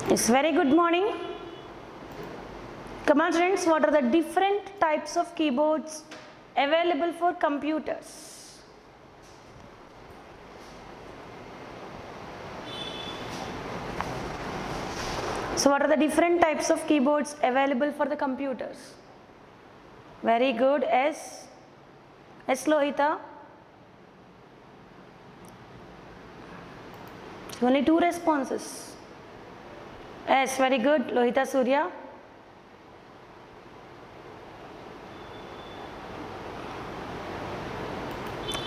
Yes, very good morning. Come on students, what are the different types of keyboards available for computers? So what are the different types of keyboards available for the computers? Very good. S Lohita. Only two responses. S, very good. Lohita Surya.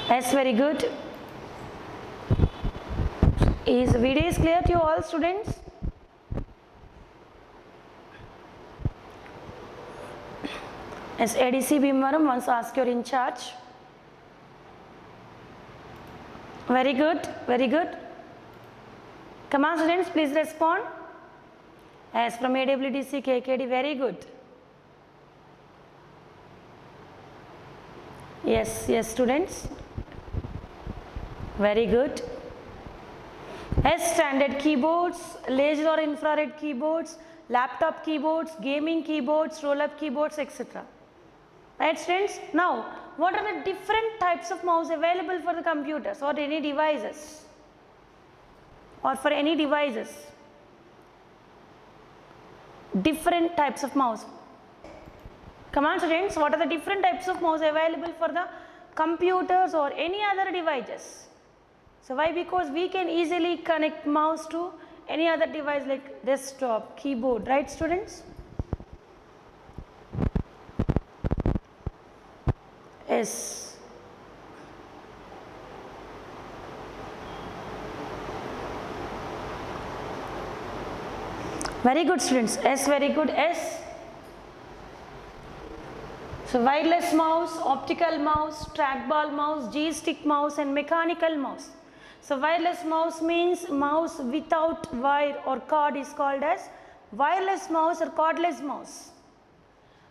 S, very good. Is video is clear to you all students? Yes, ADC Bhimavaram once ask your in charge. Very good, very good. Come on students, please respond. Yes, from AWDC KKD, very good. Yes, yes students. Very good. S, standard keyboards, laser or infrared keyboards, laptop keyboards, gaming keyboards, roll-up keyboards, etc. Right students? Now, what are the different types of mouse available for the computers or any devices? Or for any devices? Different types of mouse. Come on students, what are the different types of mouse available for the computers or any other devices? So why? Because we can easily connect mouse to any other device like desktop, keyboard, right students? Yes. Very good students. S, very good. S. So wireless mouse, optical mouse, trackball mouse, G-stick mouse and mechanical mouse. So wireless mouse means mouse without wire or cord is called as wireless mouse or cordless mouse.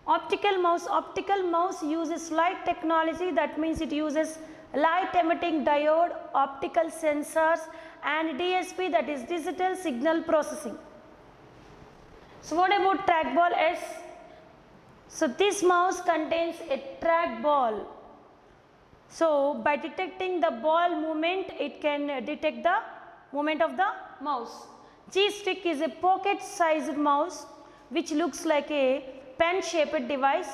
Optical mouse uses light technology, that means it uses light emitting diode, optical sensors and DSP, that is digital signal processing. So what about trackball? S. So this mouse contains a trackball. So by detecting the ball movement, it can detect the movement of the mouse. G-stick is a pocket sized mouse which looks like a pen shaped device.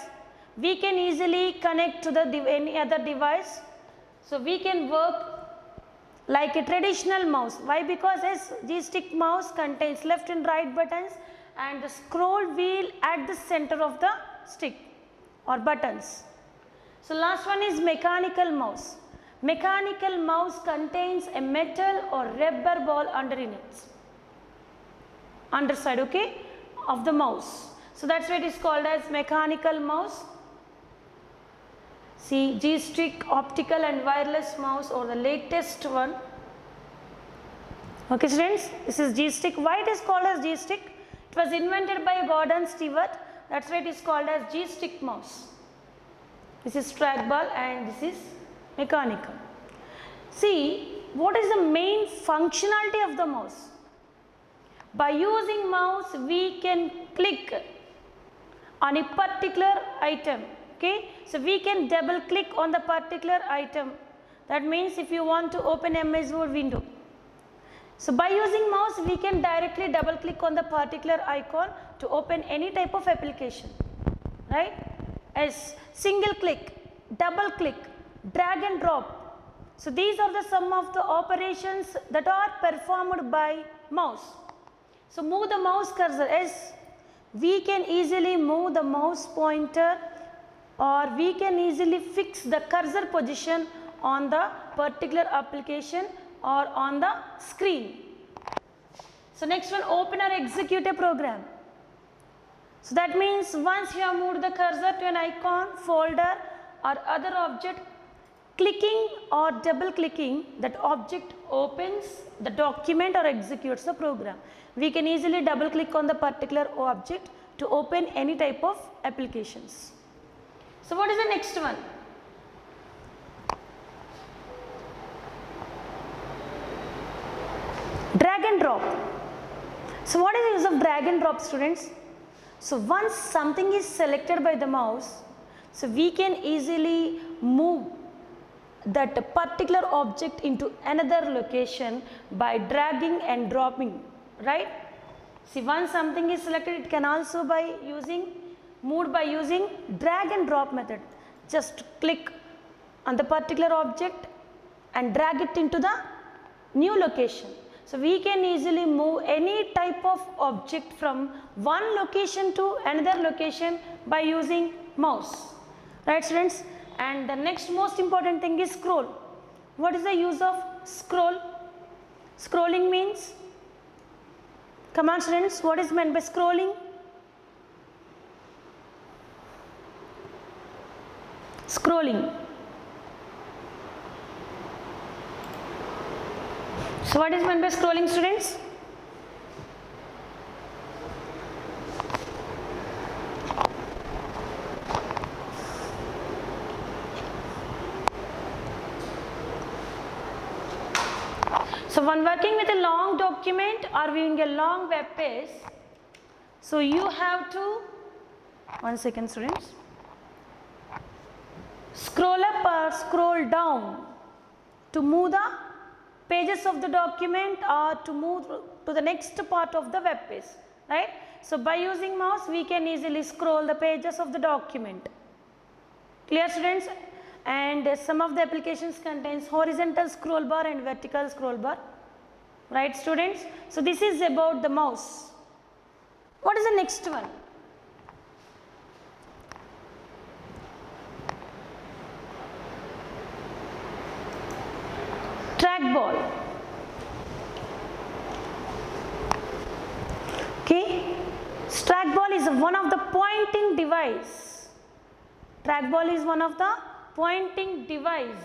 We can easily connect to any other device. So we can work like a traditional mouse. Why? Because this G-stick mouse contains left and right buttons and the scroll wheel at the center of the stick or buttons. So last one is mechanical mouse. Mechanical mouse contains a metal or rubber ball underside, okay, of the mouse. So that's why it is called as mechanical mouse. See, G-stick, optical and wireless mouse or the latest one. Okay students, this is G-stick. Why it is called as G-stick? It was invented by Gordon Stewart. That's why it is called as G-stick mouse. This is trackball and this is mechanical. See, what is the main functionality of the mouse? By using mouse, we can click on a particular item. Okay, so we can double click on the particular item. That means if you want to open MS Word window. So by using mouse, we can directly double click on the particular icon to open any type of application, right? As single click, double click, drag and drop. So these are the some of the operations that are performed by mouse. So move the mouse cursor. As we can easily move the mouse pointer or we can easily fix the cursor position on the particular application or on the screen. So next one, open or execute a program. So that means once you have moved the cursor to an icon, folder or other object, clicking or double clicking that object opens the document or executes the program. We can easily double click on the particular object to open any type of applications. So what is the next one? Drag and drop. So what is the use of drag and drop, students? So once something is selected by the mouse, so we can easily move that particular object into another location by dragging and dropping, right? See, once something is selected, it can also moved by using drag and drop method. Just click on the particular object and drag it into the new location. So we can easily move any type of object from one location to another location by using mouse, right, students? And the next most important thing is scroll. What is the use of scroll? Scrolling means, come on students, what is meant by scrolling? Scrolling. So what is meant by scrolling, students? So when working with a long document or viewing a long web page, so you have to, one second students, scroll up or scroll down to move the pages of the document or to move to the next part of the web page, right? So by using mouse we can easily scroll the pages of the document. Clear, students? And some of the applications contains horizontal scroll bar and vertical scroll bar, right, students? So this is about the mouse. What is the next one? Trackball. Okay, trackball is one of the pointing device. Trackball is one of the pointing device,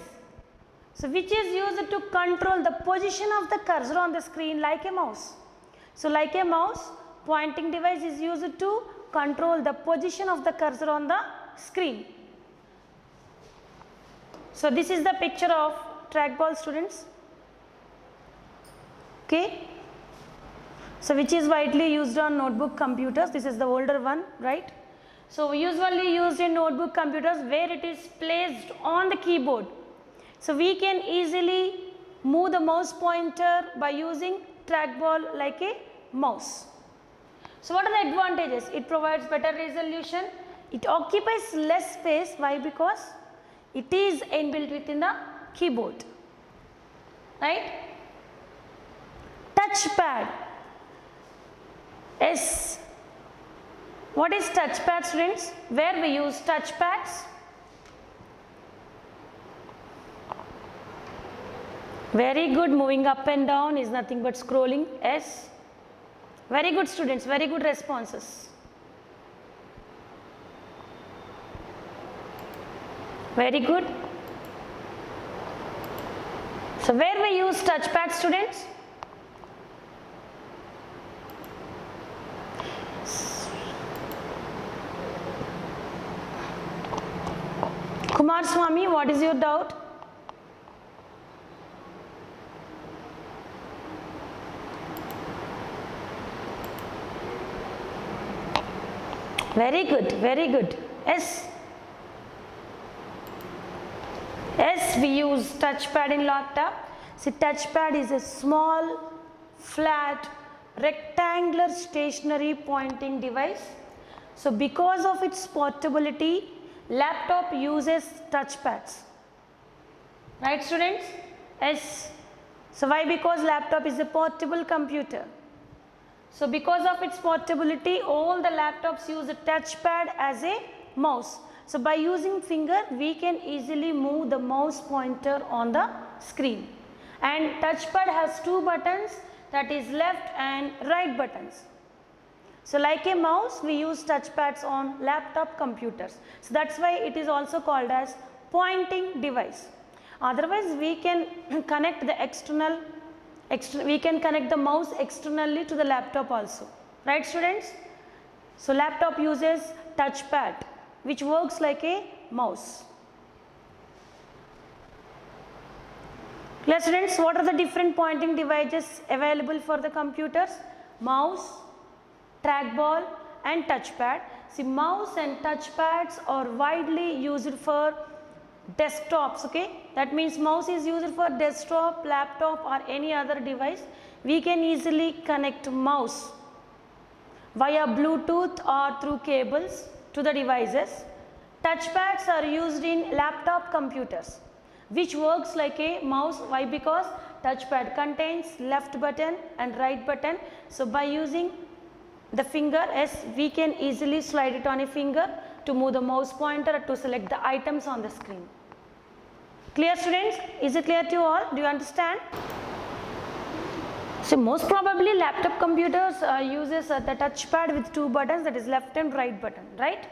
so which is used to control the position of the cursor on the screen like a mouse. So like a mouse, pointing device is used to control the position of the cursor on the screen. So this is the picture of trackball, students. Okay, so which is widely used on notebook computers. This is the older one, right? So usually used in notebook computers where it is placed on the keyboard. So we can easily move the mouse pointer by using trackball like a mouse. So what are the advantages? It provides better resolution. It occupies less space. Why? Because it is inbuilt within the keyboard, right? Touchpad. Yes. What is touchpad, students? Where we use touchpads? Very good. Moving up and down is nothing but scrolling. Yes. Very good, students. Very good responses. Very good. So where we use touchpad, students? Kumar Swami, what is your doubt? Very good, very good. Yes. Yes, we use touchpad in laptop. See, touchpad is a small, flat, rectangular stationary pointing device. So because of its portability, laptop uses touchpads, right, students? Yes. So why? Because laptop is a portable computer. So because of its portability, all the laptops use a touchpad as a mouse. So by using finger, we can easily move the mouse pointer on the screen. And touchpad has two buttons, that is left and right buttons. So like a mouse, we use touchpads on laptop computers. So that's why it is also called as pointing device. Otherwise, we can connect the we can connect the mouse externally to the laptop also. Right, students? So laptop uses touchpad, which works like a mouse. Clear, students? What are the different pointing devices available for the computers? mouse, trackball and touchpad. See, mouse and touchpads are widely used for desktops, okay. That means mouse is used for desktop, laptop or any other device. We can easily connect mouse via Bluetooth or through cables to the devices. Touchpads are used in laptop computers, which works like a mouse. Why? Because touchpad contains left button and right button. So by using the finger, yes, we can easily slide it on a finger to move the mouse pointer to select the items on the screen. Clear, students? Is it clear to you all? Do you understand? So most probably laptop computers uses the touchpad with two buttons, that is left and right button, right?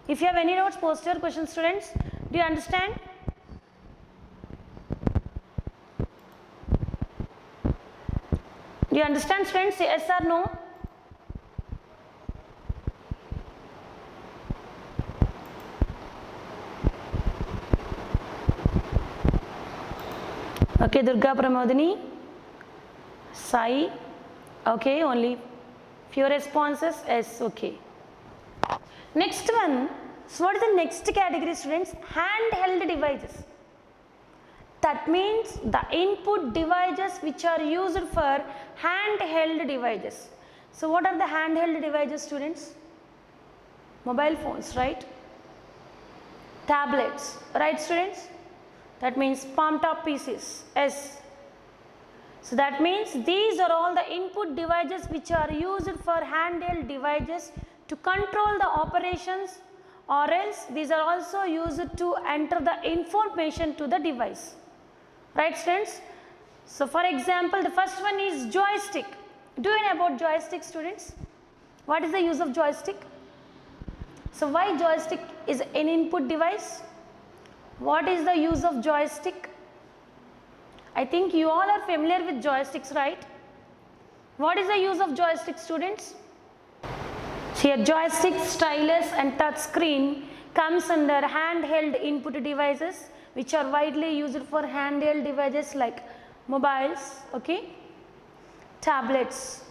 If you have any notes, post your questions, students. Do you understand? Do you understand, students? Say yes or no? Okay, Durga Pramodini, Sai, okay, only few responses, yes, okay. Next one, so what is the next category, students? Handheld devices. That means the input devices which are used for handheld devices. So what are the handheld devices, students? Mobile phones, right? Tablets, right, students? That means palm top PCs, yes. So that means these are all the input devices which are used for handheld devices to control the operations, or else these are also used to enter the information to the device, right, students? So for example, the first one is joystick. Do you know about joystick, students? What is the use of joystick? So why joystick is an input device? What is the use of joystick? I think you all are familiar with joysticks, right? What is the use of joystick, students? Here joystick, stylus and touch screen comes under handheld input devices which are widely used for handheld devices like mobiles, okay, tablets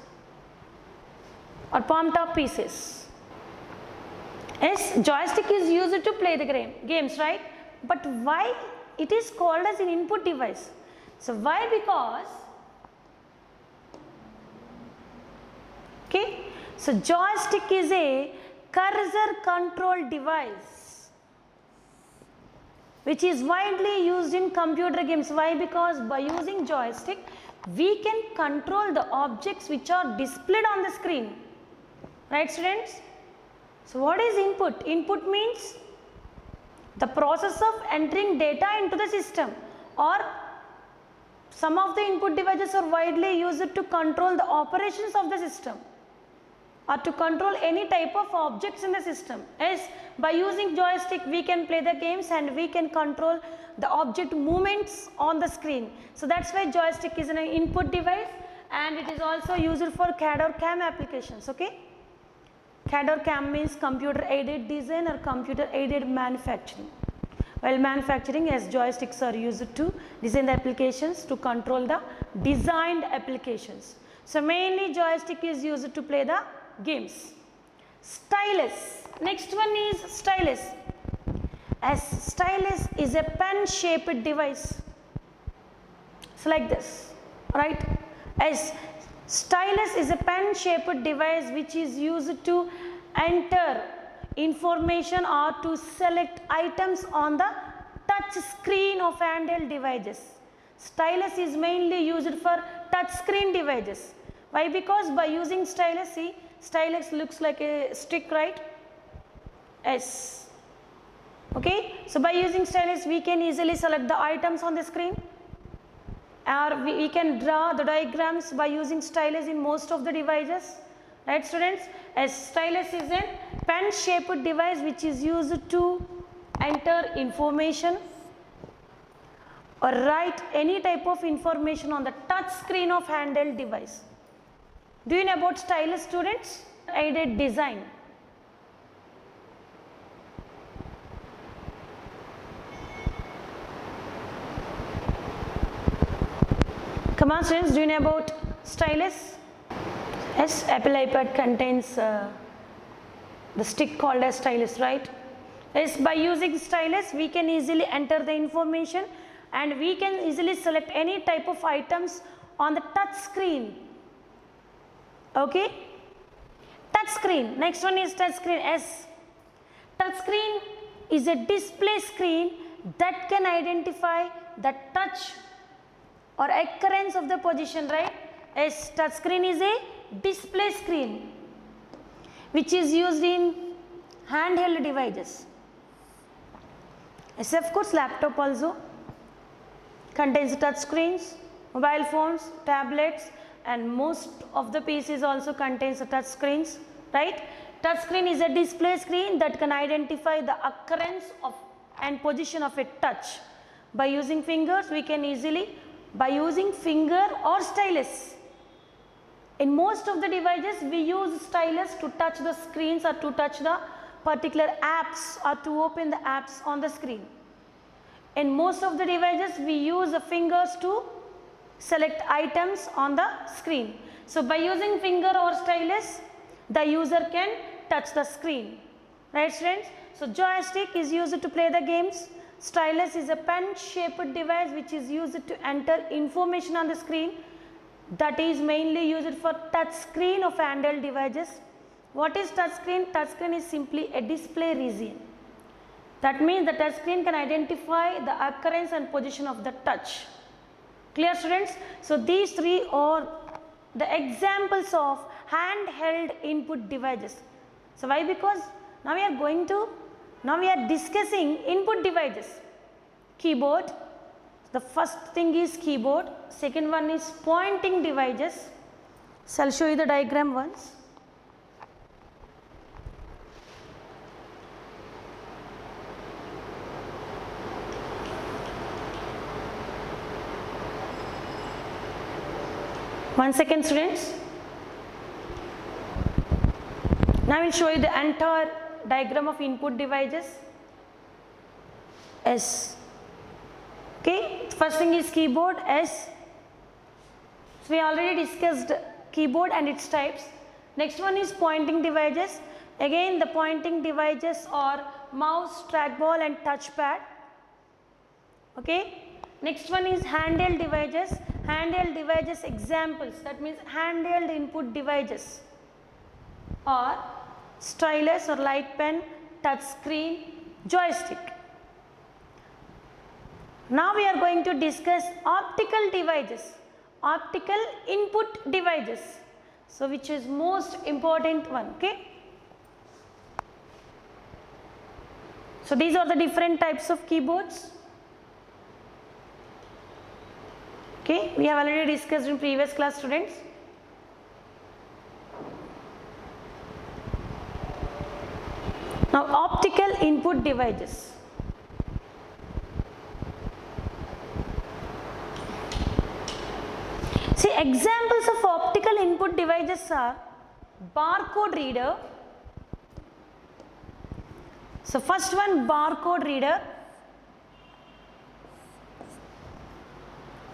or palm top PCs. Yes, joystick is used to play the games, right? But why it is called as an input device? So why? Because, okay, so joystick is a cursor control device which is widely used in computer games. Why? Because by using joystick we can control the objects which are displayed on the screen, right, students? So what is input? Input means the process of entering data into the system, or some of the input devices are widely used to control the operations of the system or to control any type of objects in the system. Yes, by using joystick we can play the games and we can control the object movements on the screen. So that's why joystick is an input device, and it is also used for CAD or CAM applications, okay. CAD or CAM means computer aided design or computer aided manufacturing. While manufacturing, as joysticks are used to design the applications to control the designed applications. So mainly joystick is used to play the games. Stylus. Next one is stylus. As stylus is a pen shaped device. So like this, right? As stylus is a pen shaped device which is used to enter information or to select items on the touch screen of handheld devices. Stylus is mainly used for touch screen devices. Why? Because by using stylus, see, stylus looks like a stick, right? Yes. Okay. So by using stylus we can easily select the items on the screen, or we can draw the diagrams by using stylus in most of the devices, right, students? As stylus is a pen shaped device which is used to enter information or write any type of information on the touch screen of handheld device. Do you know about stylus, students? Aided design. Come on, students, do you know about stylus? Yes, Apple iPad contains the stick called as stylus, right? Yes, by using stylus we can easily enter the information and we can easily select any type of items on the touch screen. Okay, touch screen. Next one is touch screen. S. Touch screen is a display screen that can identify the touch or occurrence of the position, right? S. Touch screen is a display screen which is used in handheld devices. Yes, of course, laptop also contains touch screens, mobile phones, tablets, and most of the PCs also contains the touch screens, right? Touch screen is a display screen that can identify the occurrence of and position of a touch. By using fingers, we can easily, by using finger or stylus. In most of the devices, we use stylus to touch the screens or to touch the particular apps or to open the apps on the screen. In most of the devices, we use the fingers to select items on the screen. So, by using finger or stylus, the user can touch the screen, right students? So, joystick is used to play the games. Stylus is a pen shaped device which is used to enter information on the screen, that is mainly used for touch screen of handheld devices. What is touch screen? Touch screen is simply a display region. That means the touch screen can identify the occurrence and position of the touch. Clear students? So, these three are the examples of handheld input devices. So, why? Because now we are discussing input devices. Keyboard, the first thing is keyboard, second one is pointing devices. So, I will show you the diagram once. One second students. Now I will show you the entire diagram of input devices. S. Okay, first thing is keyboard. S. So we already discussed keyboard and its types. Next one is pointing devices. Again the pointing devices are mouse, trackball and touchpad. Okay. Next one is handheld devices. Handheld devices examples, that means handheld input devices are stylus or light pen, touch screen, joystick. Now we are going to discuss optical devices, optical input devices. So which is most important one, okay. So these are the different types of keyboards. Okay, we have already discussed in previous class students. Now optical input devices. See, examples of optical input devices are barcode reader. So first one, barcode reader,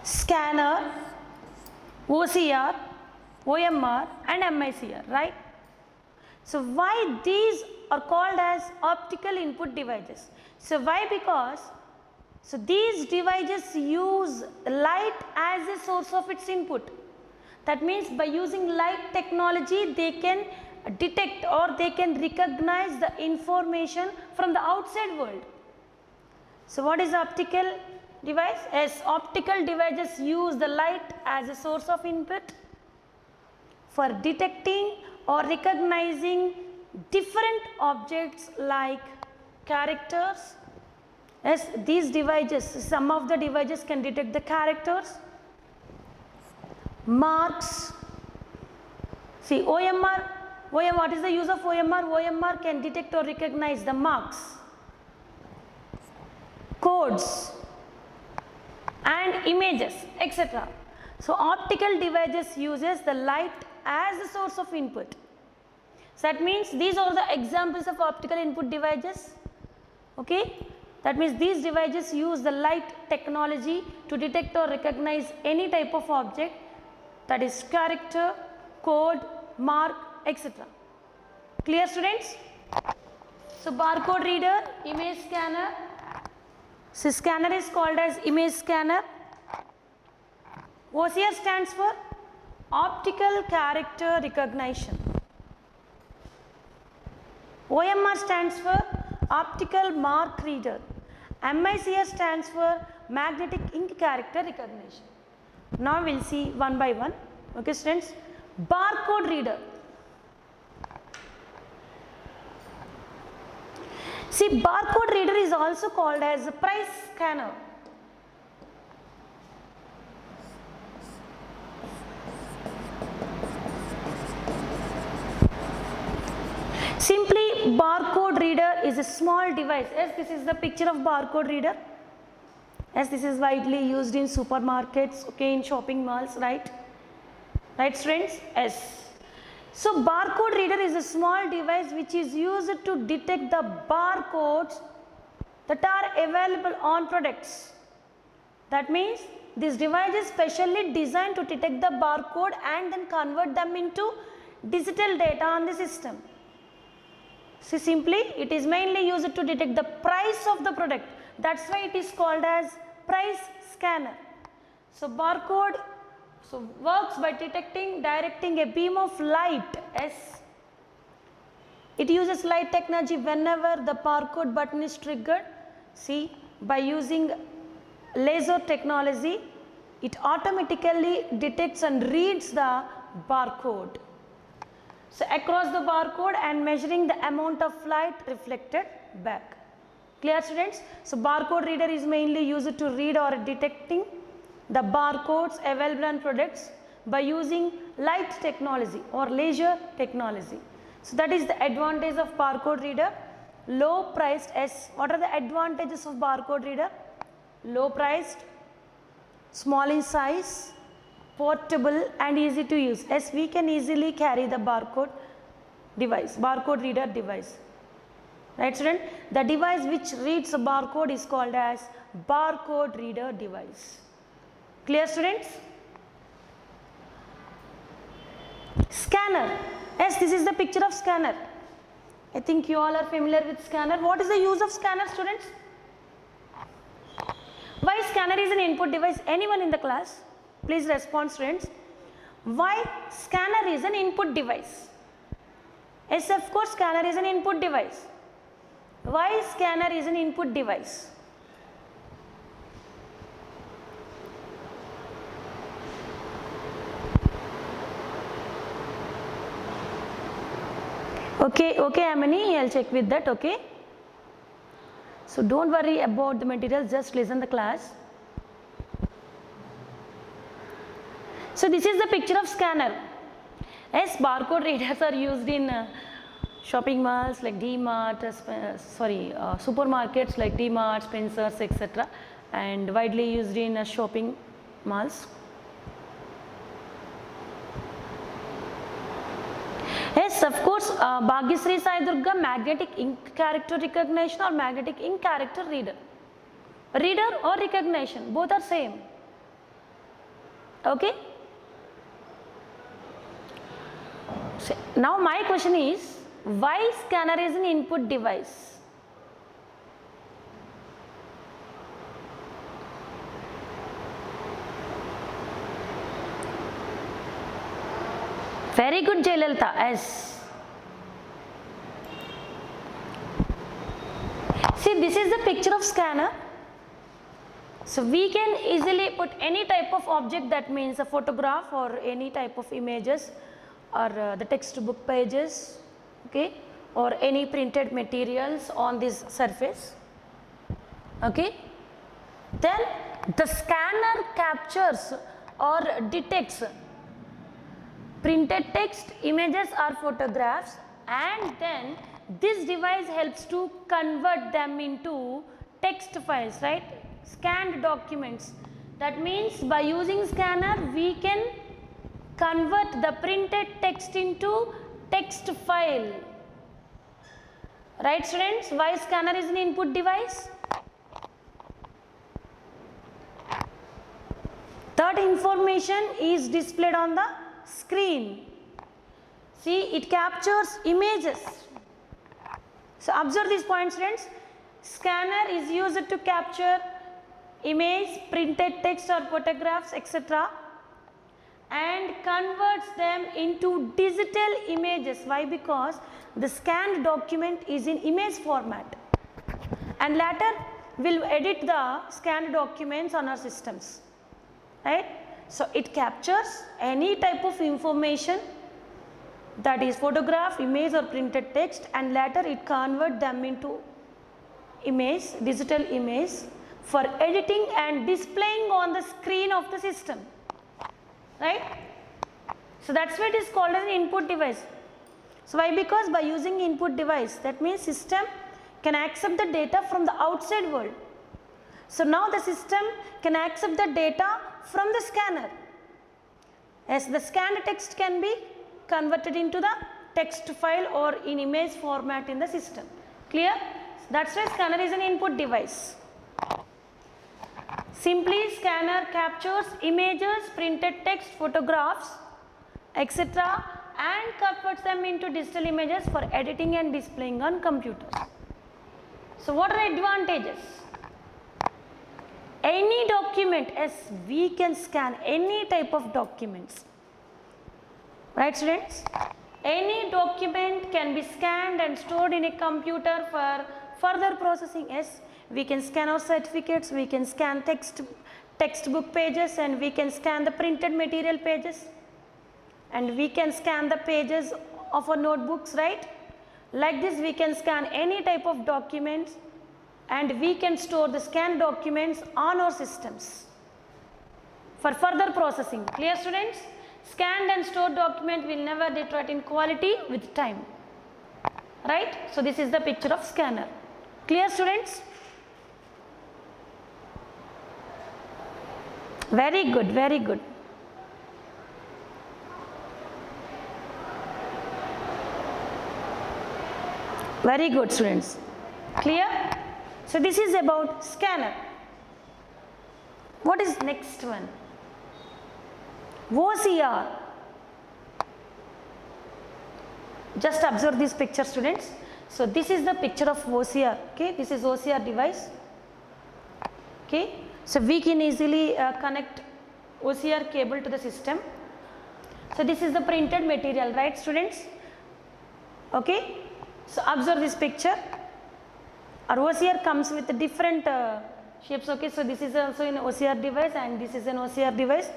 scanner, OCR, OMR and MICR, right? So why these are called as optical input devices? So why? Because so these devices use light as a source of its input. That means by using light technology they can detect or they can recognize the information from the outside world. So what is optical device? Yes, optical devices use the light as a source of input for detecting or recognizing different objects like characters. Yes, these devices, some of the devices can detect the characters, marks. See, OMR, what is the use of OMR? OMR can detect or recognize the marks, codes and images, etc. So optical devices uses the light as the source of input. So that means these are the examples of optical input devices. Okay, that means these devices use the light technology to detect or recognize any type of object, that is character, code, mark, etc. Clear, students? So barcode reader, image scanner. So scanner is called as image scanner. OCR stands for optical character recognition. OMR stands for optical mark reader. MICR stands for magnetic ink character recognition. Now we will see one by one. Okay, students. Barcode reader. See, barcode reader is also called as a price scanner. Simply, barcode reader is a small device. Yes, this is the picture of barcode reader. Yes, this is widely used in supermarkets, okay, in shopping malls, right? Right, students? Yes. So, barcode reader is a small device which is used to detect the barcodes that are available on products. That means this device is specially designed to detect the barcode and then convert them into digital data on the system. See, simply it is mainly used to detect the price of the product. That's why it is called as price scanner. So, barcode works by directing a beam of light. Yes. It uses light technology whenever the barcode button is triggered. See, by using laser technology, it automatically detects and reads the barcode. So, across the barcode and measuring the amount of light reflected back. Clear, students? So, barcode reader is mainly used to read or detecting the barcodes available on products by using light technology or laser technology. So, that is the advantage of barcode reader. Low priced. Yes, what are the advantages of barcode reader? Low priced, small in size, portable and easy to use. Yes, we can easily carry the barcode device, barcode reader device. Right, student? The device which reads a barcode is called as barcode reader device. Clear, students? Scanner. Yes, this is the picture of scanner. I think you all are familiar with scanner. What is the use of scanner, students? Why scanner is an input device? Anyone in the class? Please respond, students. Why scanner is an input device? Yes, of course, scanner is an input device. Why scanner is an input device? Okay, Amini, I'll check with that, okay. So, don't worry about the material, just listen the class. So, this is the picture of scanner. Yes, barcode readers are used in shopping malls like D-Mart, supermarkets like D-Mart, Spencer's, etc. and widely used in shopping malls. Yes, of course, Bhagyasri Sai Durga, magnetic ink character recognition or magnetic ink character reader. Reader or recognition, both are same. Okay. So, now my question is, why scanner is an input device? Very good, Jayalalitha. Yes. See, this is the picture of scanner. So, we can easily put any type of object, that means a photograph or any type of images or the textbook pages, okay, or any printed materials on this surface. Okay. Then the scanner captures or detects printed text, images or photographs, and then this device helps to convert them into text files, right, scanned documents. That means by using scanner we can convert the printed text into text file. Right, students? Why scanner is an input device? That information is displayed on the screen. See, it captures images. So observe these points, friends. Scanner is used to capture image, printed text or photographs, etc., and converts them into digital images. Why? Because the scanned document is in image format, and later we'll edit the scanned documents on our systems, right? So it captures any type of information, that is photograph, image or printed text, and later it converts them into image, digital image, for editing and displaying on the screen of the system, right? So that's why it is called as an input device. So why? Because by using input device, that means system can accept the data from the outside world. So now the system can accept the data from the scanner, as the scanned text can be converted into the text file or in image format in the system. Clear? That's why scanner is an input device. Simply, scanner captures images, printed text, photographs, etc., and converts them into digital images for editing and displaying on computers. So what are the advantages? Any document, as we can scan any type of documents, right students? Any document can be scanned and stored in a computer for further processing. Yes, we can scan our certificates, we can scan textbook pages, and we can scan the printed material pages, and we can scan the pages of our notebooks, right? Like this we can scan any type of documents, and we can store the scanned documents on our systems for further processing. Clear students? Scanned and stored document will never deteriorate in quality with time, right? So this is the picture of scanner. Clear students? Very good, very good. Very good students. Clear? So this is about scanner. What is next one? OCR. Just observe this picture, students. So this is the picture of OCR. Okay, this is OCR device. Okay, so we can easily connect OCR cable to the system. So this is the printed material, right students? Okay, so observe this picture. Our OCR comes with different shapes. Okay, so this is also an OCR device, and this is an OCR device.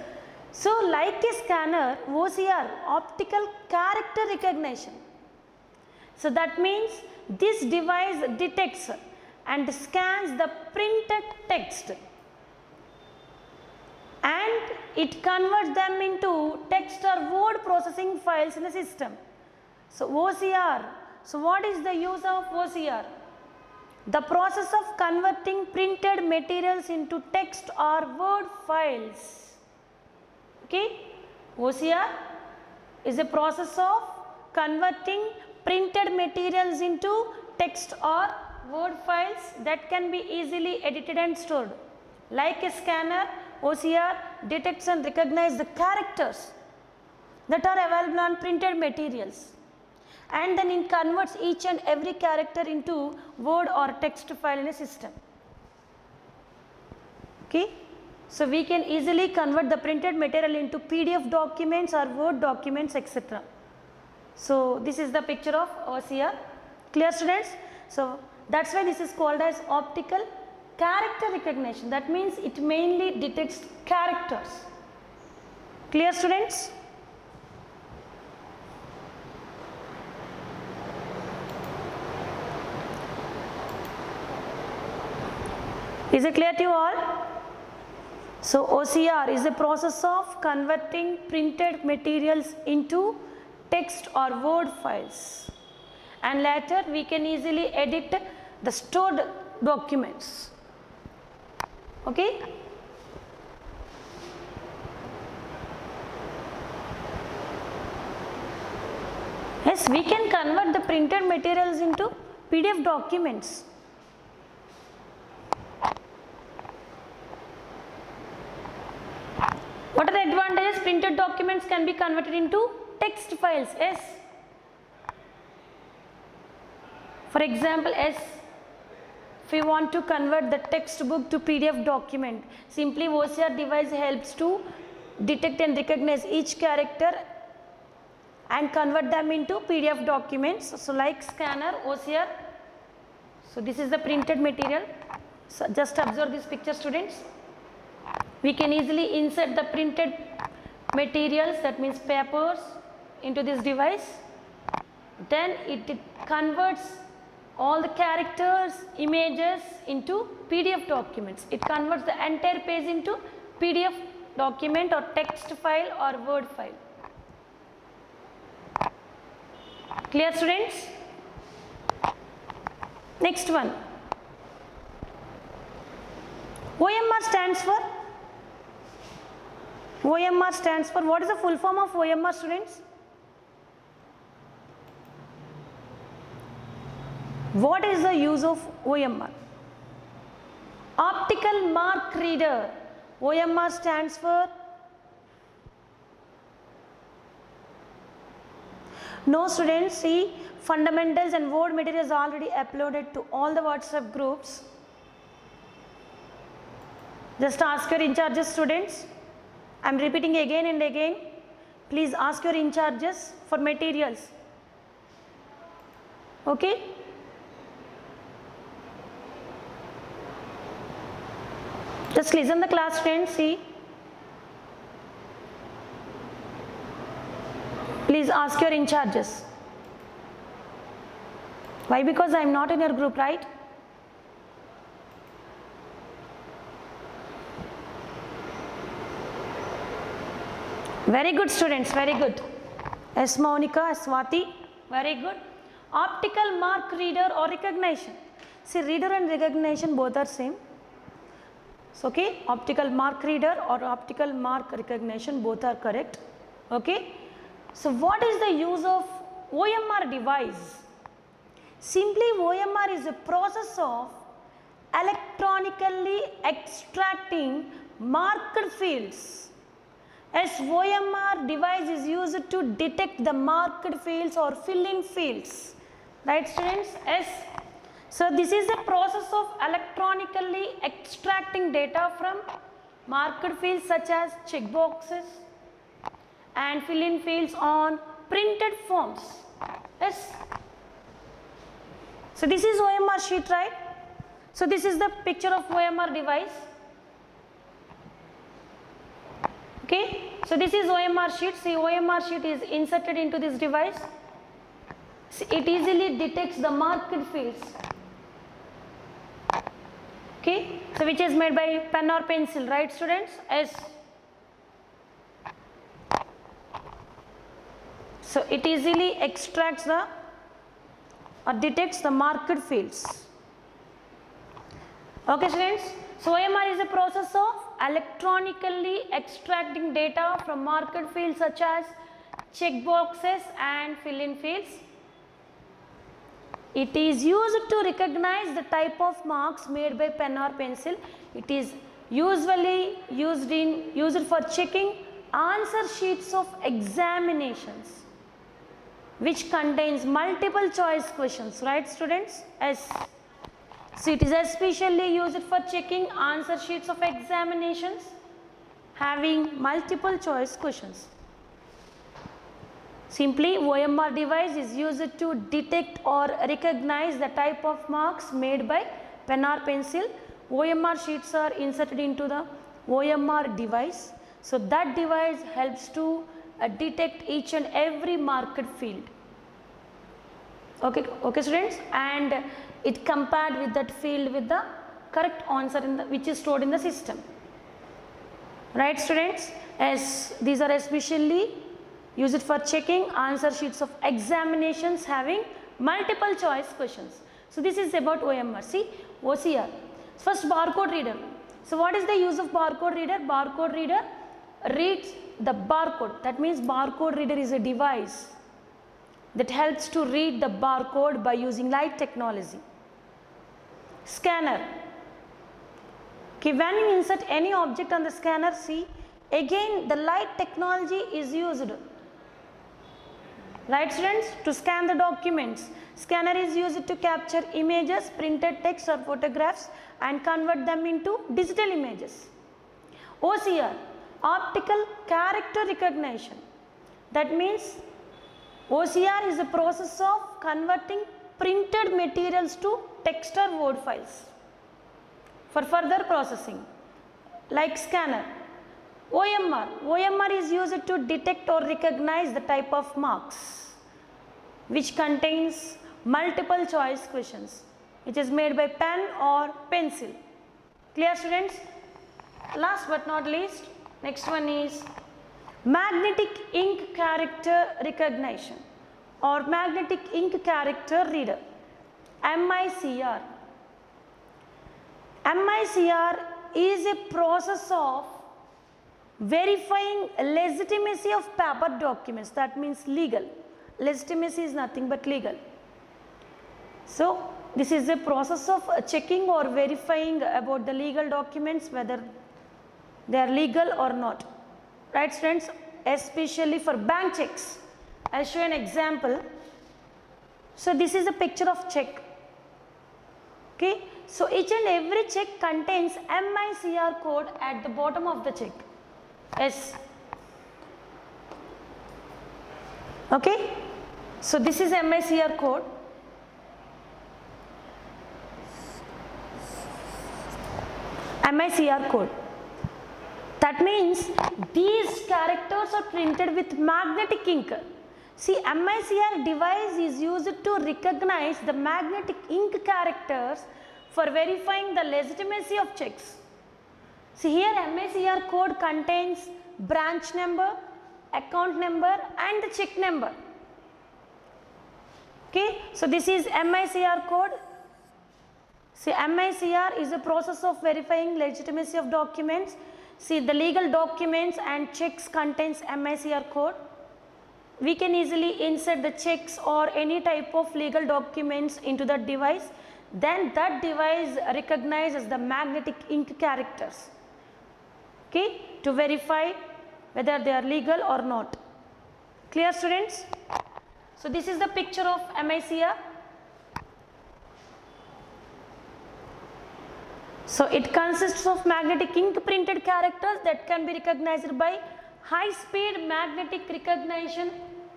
So like a scanner, OCR, optical character recognition. So that means this device detects and scans the printed text, and it converts them into text or word processing files in the system. So OCR. So what is the use of OCR? The process of converting printed materials into text or word files. Okay, OCR is a process of converting printed materials into text or word files that can be easily edited and stored. Like a scanner, OCR detects and recognizes the characters that are available on printed materials, and then it converts each and every character into word or text file in a system. Okay, so we can easily convert the printed material into PDF documents or Word documents, etc. So this is the picture of OCR. Clear students? So that's why this is called as optical character recognition. That means it mainly detects characters. Clear students? Is it clear to you all? So OCR is a process of converting printed materials into text or word files, and later we can easily edit the stored documents. Okay? Yes, we can convert the printed materials into PDF documents. What are the advantages? Printed documents can be converted into text files. Yes, For example, as if we want to convert the textbook to PDF document, simply OCR device helps to detect and recognize each character and convert them into PDF documents. So like scanner, OCR. So this is the printed material. So just observe this picture, students. We can easily insert the printed materials, that means papers, into this device. Then it converts all the characters, images into PDF documents. It converts the entire page into PDF document or text file or Word file. Clear, students? Next one. OMR stands for? OMR stands for, what is the full form of OMR, students? What is the use of OMR? Optical mark reader. OMR stands for? No, students, see, fundamentals and word material is already uploaded to all the WhatsApp groups. Just ask your in charges, students. I am repeating again and again. Please ask your in charges for materials. Okay? Just listen the class, friends. See. Please ask your in charges. Why? Because I am not in your group, right? Very good, students, very good. S. Monica, Swati, very good. Optical mark reader or recognition. See, reader and recognition both are same. So, okay, optical mark reader or optical mark recognition both are correct. Okay. So, what is the use of OMR device? Simply, OMR is a process of electronically extracting marked fields. As OMR device is used to detect the marked fields or fill-in fields. Right, students? Yes. So, this is a process of electronically extracting data from marked fields such as checkboxes and fill-in fields on printed forms. Yes. So, this is OMR sheet, right? So, this is the picture of OMR device. Okay. So, this is OMR sheet. See, OMR sheet is inserted into this device. See, it easily detects the marked fields. Okay. So, which is made by pen or pencil, right, students? Yes. So, it easily extracts the or detects the marked fields. Okay, students. So, OMR is a process of electronically extracting data from marked fields such as checkboxes and fill-in fields. It is used to recognize the type of marks made by pen or pencil. It is usually used for checking answer sheets of examinations which contains multiple choice questions, right, students? Yes. So, it is especially used for checking answer sheets of examinations having multiple choice questions. Simply, OMR device is used to detect or recognize the type of marks made by pen or pencil. OMR sheets are inserted into the OMR device. So, that device helps to detect each and every marked field. Okay, okay, students, and it compared with that field with the correct answer which is stored in the system. Right, students? As these are especially used for checking answer sheets of examinations having multiple choice questions. So, this is about OMR. See, OCR. First, barcode reader. So, what is the use of barcode reader? Barcode reader reads the barcode. That means barcode reader is a device that helps to read the barcode by using light technology. Scanner. Okay, when you insert any object on the scanner, see, again the light technology is used. Right students? To scan the documents. Scanner is used to capture images, printed text or photographs and convert them into digital images. OCR, optical character recognition. That means OCR is a process of converting printed materials to text or word files for further processing. Like scanner. OMR is used to detect or recognize the type of marks which contains multiple choice questions, which is made by pen or pencil. Clear students? Last but not least, next one is magnetic ink character recognition or magnetic ink character reader, MICR. MICR is a process of verifying legitimacy of paper documents. That means legal. Legitimacy is nothing but legal. So this is a process of checking or verifying about the legal documents, whether they are legal or not. Right students? Especially for bank checks. I'll show an example. So this is a picture of check. Okay. So each and every check contains MICR code at the bottom of the check. Yes. Okay. So this is MICR code. MICR code. That means these characters are printed with magnetic ink. See, MICR device is used to recognize the magnetic ink characters for verifying the legitimacy of checks. See here MICR code contains branch number, account number and the check number. Okay, so this is MICR code. See, MICR is a process of verifying legitimacy of documents. See, the legal documents and checks contains MICR code. We can easily insert the checks or any type of legal documents into the device. Then that device recognizes the magnetic ink characters, okay, to verify whether they are legal or not. Clear students? So this is the picture of MICR. So it consists of magnetic ink printed characters that can be recognized by high speed magnetic recognition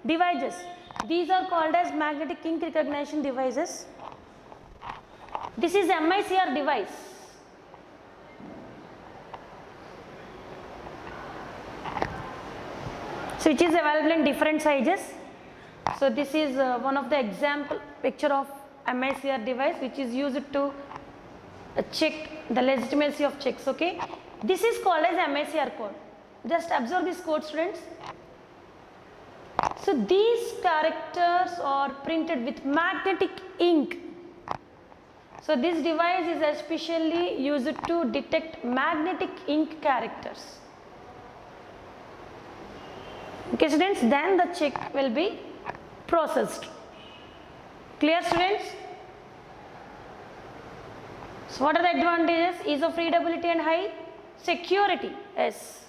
devices. These are called as magnetic ink recognition devices. This is MICR device. So it is available in different sizes. So this is one of the example picture of MICR device which is used to check the legitimacy of checks. Okay, this is called as MICR code. Just observe this code students. So these characters are printed with magnetic ink. So this device is especially used to detect magnetic ink characters. Okay students, then the check will be processed. Clear students? So what are the advantages? Ease of readability and high security. Yes.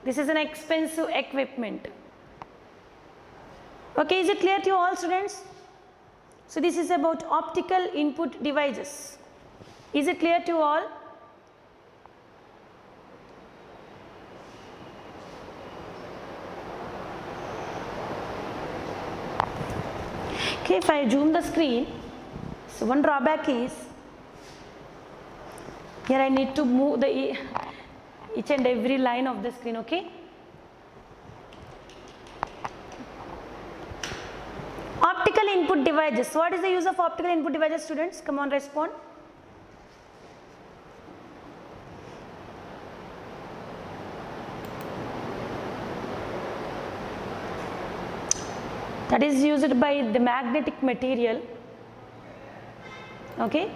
This is an expensive equipment. Okay, is it clear to you all students? So this is about optical input devices. Is it clear to you all? Okay, if I zoom the screen, so one drawback is here I need to move the each and every line of the screen. Okay. Optical input devices. What is the use of optical input devices, students? Come on, respond. That is used by the magnetic material. Okay.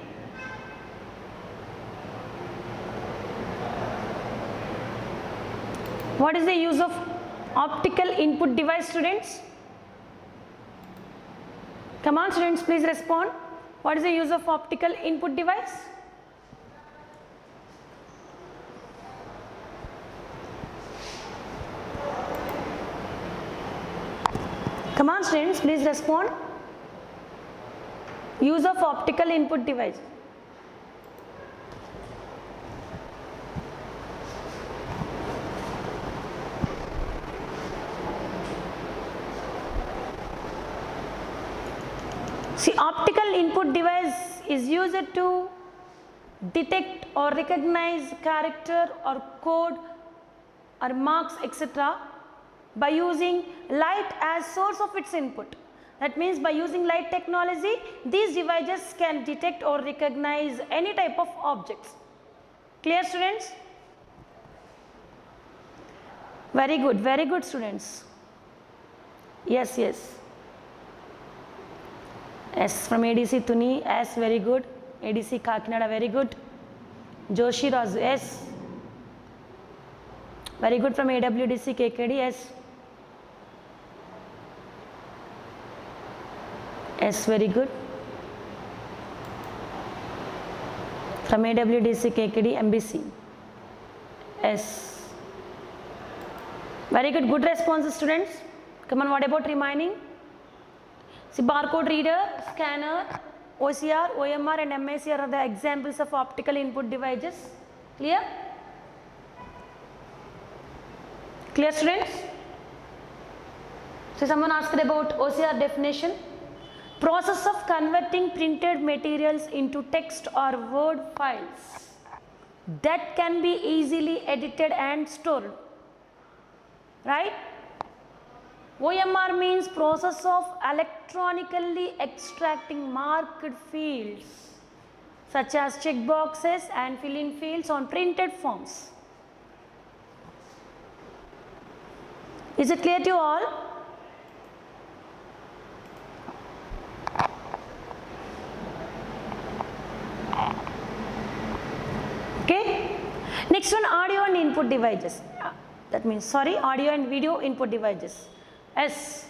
What is the use of optical input device, students? Come on students, please respond. What is the use of optical input device? Come on students, please respond. Use of optical input device. See, optical input device is used to detect or recognize character or code or marks etc. by using light as source of its input. That means by using light technology, these devices can detect or recognize any type of objects. Clear students? Very good students. Yes, yes. S from ADC Tuni, S, very good. ADC Kakinada, very good. Joshi Razu, S. Very good from AWDC KKD, S. S, very good. From AWDC KKD MBC, S. Very good responses students. Come on, what about remaining? See, barcode reader, scanner, OCR, OMR and MAC are the examples of optical input devices. Clear? Clear students? So someone asked about OCR definition. Process of converting printed materials into text or word files that can be easily edited and stored. Right? OMR means process of electronically extracting marked fields such as checkboxes and fill-in fields on printed forms. Is it clear to you all? Okay. Next one, audio and input devices. That means, audio and video input devices. S.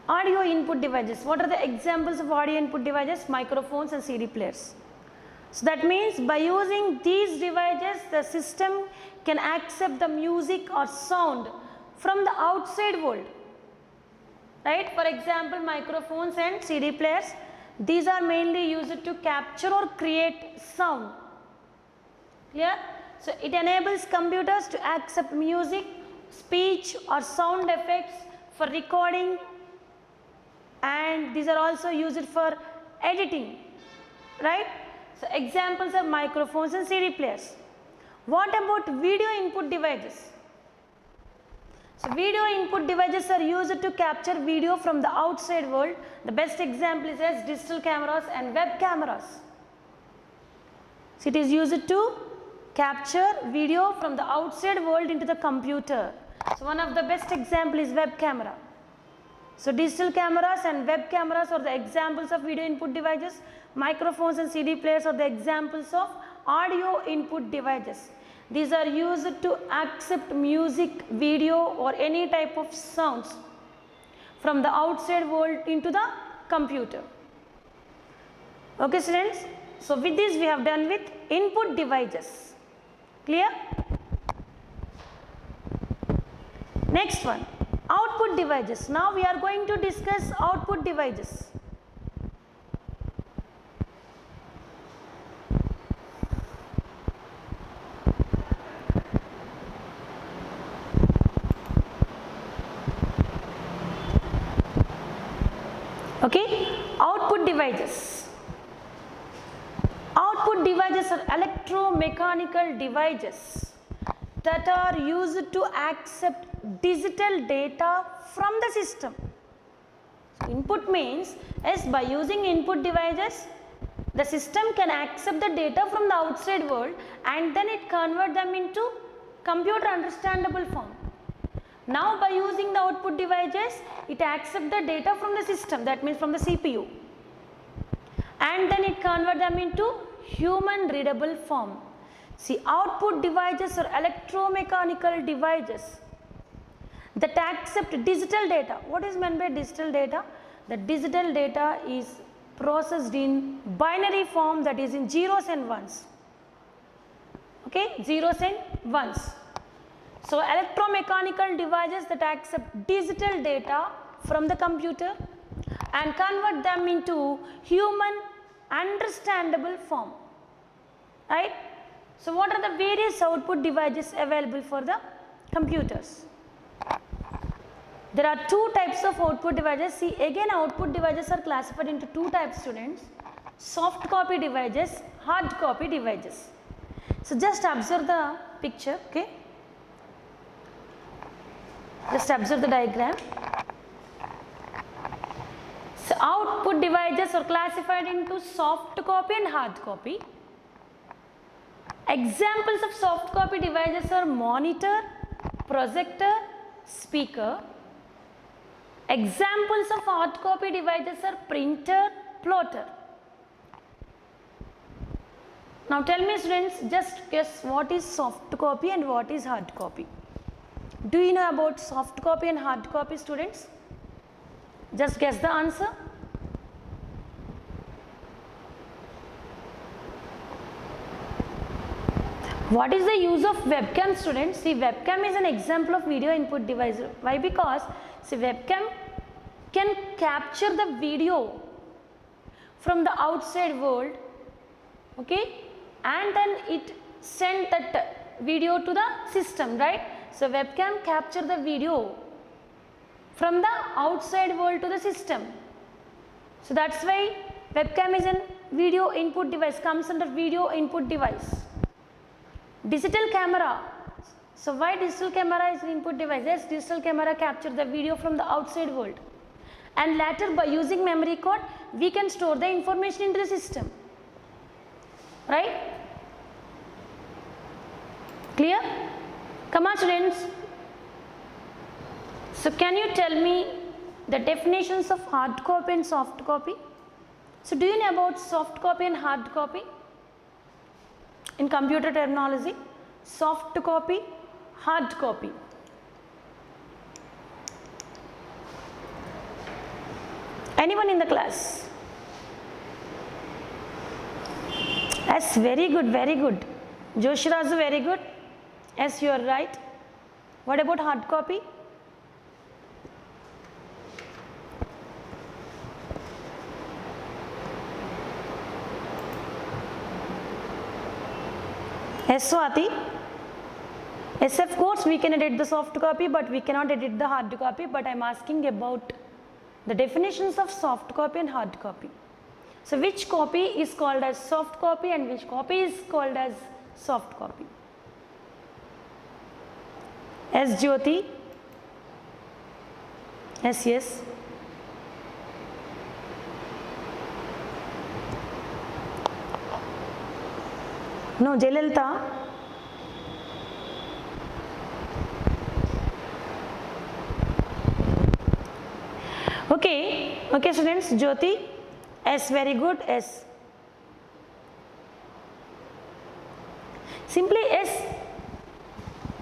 Audio input devices. What are the examples of audio input devices? Microphones and CD players. So that means by using these devices, the system can accept the music or sound from the outside world. Right? For example, microphones and CD players. These are mainly used to capture or create sound. Clear? So it enables computers to accept music, speech or sound effects for recording, and these are also used for editing. Right? So examples are microphones and CD players. What about video input devices? So video input devices are used to capture video from the outside world. The best example is as digital cameras and web cameras. So it is used to capture video from the outside world into the computer. So one of the best example is web camera. So digital cameras and web cameras are the examples of video input devices. Microphones and CD players are the examples of audio input devices. These are used to accept music, video or any type of sounds from the outside world into the computer. Okay students, so with this we have done with input devices. Clear? Next one, output devices. Now we are going to discuss output devices. Okay, output devices. Output devices are electromechanical devices that are used to accept digital data from the system. So input means, yes, by using input devices, the system can accept the data from the outside world and then it convert them into computer understandable form. Now by using the output devices, it accepts the data from the system, that means from the CPU, and then it convert them into human readable form. See, output devices are electromechanical devices that accept digital data. What is meant by digital data? The digital data is processed in binary form, that is in zeros and ones. Okay, zeros and ones. So electromechanical devices that accept digital data from the computer and convert them into human understandable form, right? So what are the various output devices available for the computers? There are two types of output devices. See, again output devices are classified into two types, students: soft copy devices, hard copy devices. So just observe the picture, okay? Just observe the diagram. So output devices are classified into soft copy and hard copy. Examples of soft copy devices are monitor, projector, speaker. Examples of hard copy devices are printer, plotter. Now tell me, students, just guess what is soft copy and what is hard copy. Do you know about soft copy and hard copy, students? Just guess the answer. What is the use of webcam, students? See, webcam is an example of video input device. Why? Because see, webcam can capture the video from the outside world, okay, and then it send that video to the system, right? So webcam capture the video from the outside world to the system. So that's why webcam is a video input device, comes under video input device. Digital camera. So why digital camera is an input device? Yes, digital camera capture the video from the outside world, and later by using memory card we can store the information into the system, right? Clear? Come on, students. So can you tell me the definitions of hard copy and soft copy? So do you know about soft copy and hard copy? In computer terminology, soft copy, hard copy. Anyone in the class? Yes, very good, very good. Joshirazu, very good. Yes, you are right. What about hard copy? Yes, Swati. Yes, of course we can edit the soft copy, but we cannot edit the hard copy. But I am asking about the definitions of soft copy and hard copy. So which copy is called as soft copy and which copy is called as soft copy? Yes, Jyoti. Yes, yes. No, Jayalalitha. Okay, okay, students. Jyoti. Yes, very good. Yes. Simply yes.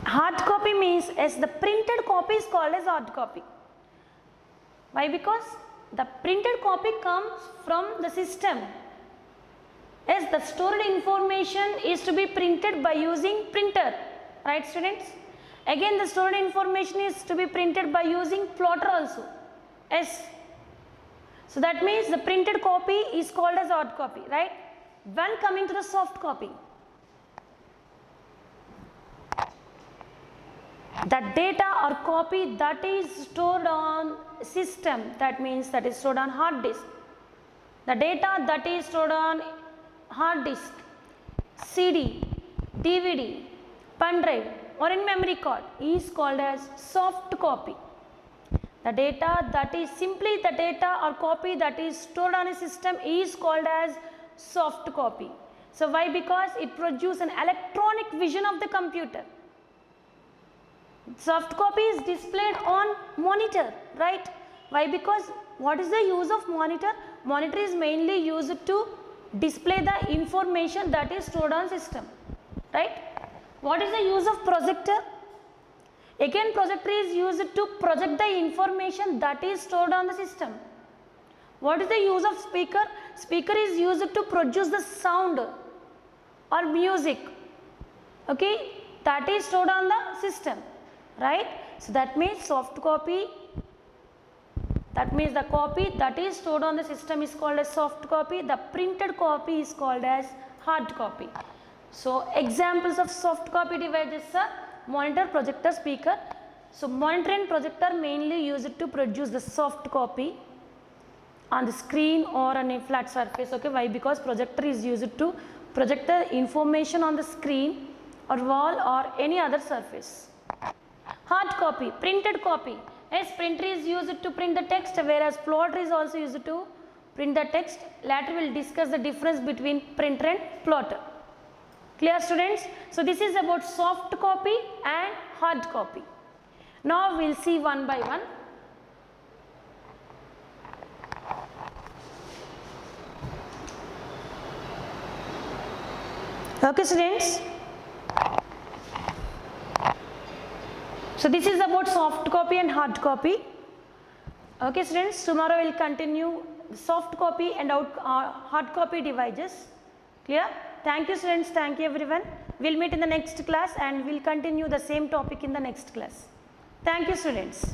Hard copy means yes, the printed copy is called as hard copy. Why? Because the printed copy comes from the system. Yes, the stored information is to be printed by using printer, right, students? Again, the stored information is to be printed by using plotter also. Yes. So that means the printed copy is called as hard copy, right? When coming to the soft copy, the data or copy that is stored on system, that means that is stored on hard disk. The data that is stored on hard disk, CD, DVD, pen drive or in memory card is called as soft copy. The data that is simply the data or copy that is stored on a system is called as soft copy. So why? Because it produces an electronic vision of the computer. Soft copy is displayed on monitor, right? Why? Because what is the use of monitor? Monitor is mainly used to display the information that is stored on system, right? What is the use of projector? Again, projector is used to project the information that is stored on the system. What is the use of speaker? Speaker is used to produce the sound or music, okay, that is stored on the system, right? So that means soft copy That means the copy that is stored on the system is called as soft copy. The printed copy is called as hard copy. So examples of soft copy devices are monitor, projector, speaker. So monitor and projector mainly used to produce the soft copy on the screen or on a flat surface. Okay, why? Because projector is used to project the information on the screen or wall or any other surface. Hard copy, printed copy. Yes, printer is used to print the text, whereas plotter is also used to print the text. Later we will discuss the difference between printer and plotter. Clear, students? So this is about soft copy and hard copy. Now we will see one by one. Okay, students. So this is about soft copy and hard copy. Okay, students, tomorrow we will continue soft copy and hard copy devices. Clear? Thank you, students. Thank you, everyone. We will meet in the next class and we will continue the same topic in the next class. Thank you, students.